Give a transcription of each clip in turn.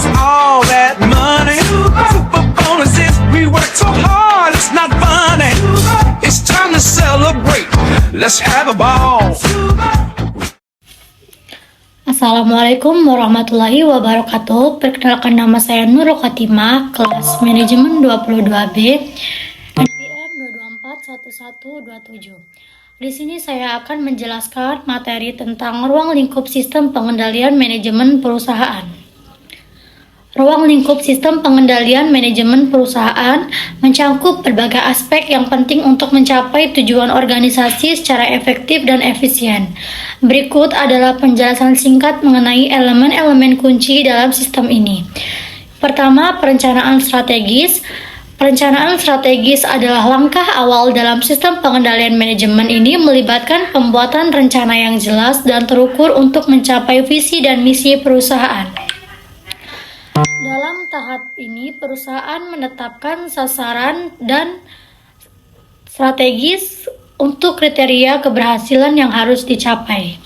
wants all that money. Super bonuses, we work so hard, it's not funny. It's time to celebrate, let's have a ball. Assalamualaikum warahmatullahi wabarakatuh. Perkenalkan, nama saya Nurul Khotimah, kelas manajemen 22B, NPM 2241127. Di sini saya akan menjelaskan materi tentang ruang lingkup sistem pengendalian manajemen perusahaan. Ruang lingkup sistem pengendalian manajemen perusahaan mencangkup berbagai aspek yang penting untuk mencapai tujuan organisasi secara efektif dan efisien. Berikut adalah penjelasan singkat mengenai elemen-elemen kunci dalam sistem ini. Pertama, perencanaan strategis. Perencanaan strategis adalah langkah awal dalam sistem pengendalian manajemen. Ini melibatkan pembuatan rencana yang jelas dan terukur untuk mencapai visi dan misi perusahaan. Dalam tahap ini, perusahaan menetapkan sasaran dan strategis untuk kriteria keberhasilan yang harus dicapai.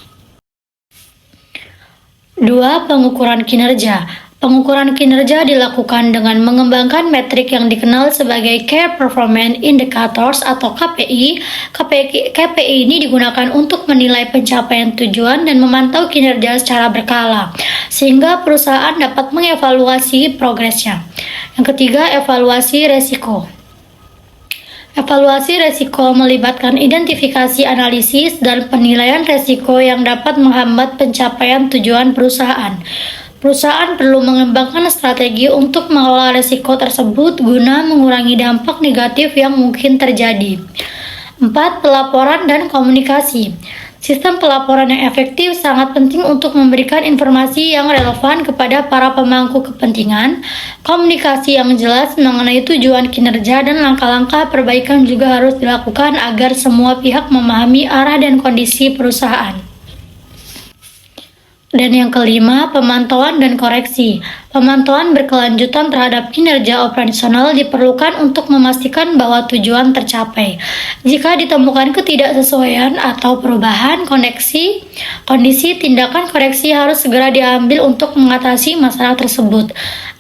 2. Pengukuran kinerja. Pengukuran kinerja dilakukan dengan mengembangkan metrik yang dikenal sebagai Key Performance Indicators atau KPI. KPI ini digunakan untuk menilai pencapaian tujuan dan memantau kinerja secara berkala, sehingga perusahaan dapat mengevaluasi progresnya. Yang ketiga, evaluasi resiko. Evaluasi resiko melibatkan identifikasi, analisis, dan penilaian resiko yang dapat menghambat pencapaian tujuan perusahaan. Perusahaan perlu mengembangkan strategi untuk mengelola risiko tersebut guna mengurangi dampak negatif yang mungkin terjadi. 4. Pelaporan dan komunikasi. Sistem pelaporan yang efektif sangat penting untuk memberikan informasi yang relevan kepada para pemangku kepentingan. Komunikasi yang jelas mengenai tujuan kinerja dan langkah-langkah perbaikan juga harus dilakukan agar semua pihak memahami arah dan kondisi perusahaan. Dan yang kelima, pemantauan dan koreksi. Pemantauan berkelanjutan terhadap kinerja operasional diperlukan untuk memastikan bahwa tujuan tercapai. Jika ditemukan ketidaksesuaian atau perubahan kondisi, tindakan koreksi harus segera diambil untuk mengatasi masalah tersebut.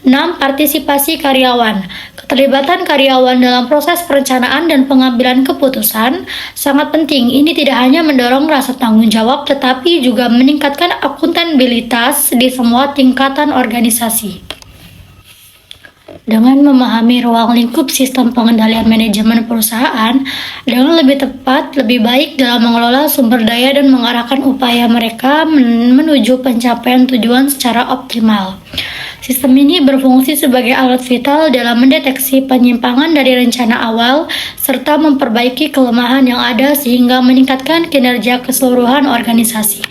6. Partisipasi karyawan. Keterlibatan karyawan dalam proses perencanaan dan pengambilan keputusan sangat penting. Ini tidak hanya mendorong rasa tanggung jawab, tetapi juga meningkatkan akuntabilitas di semua tingkatan organisasi. Dengan memahami ruang lingkup sistem pengendalian manajemen perusahaan dengan lebih tepat, lebih baik dalam mengelola sumber daya dan mengarahkan upaya mereka menuju pencapaian tujuan secara optimal. Sistem ini berfungsi sebagai alat vital dalam mendeteksi penyimpangan dari rencana awal serta memperbaiki kelemahan yang ada sehingga meningkatkan kinerja keseluruhan organisasi.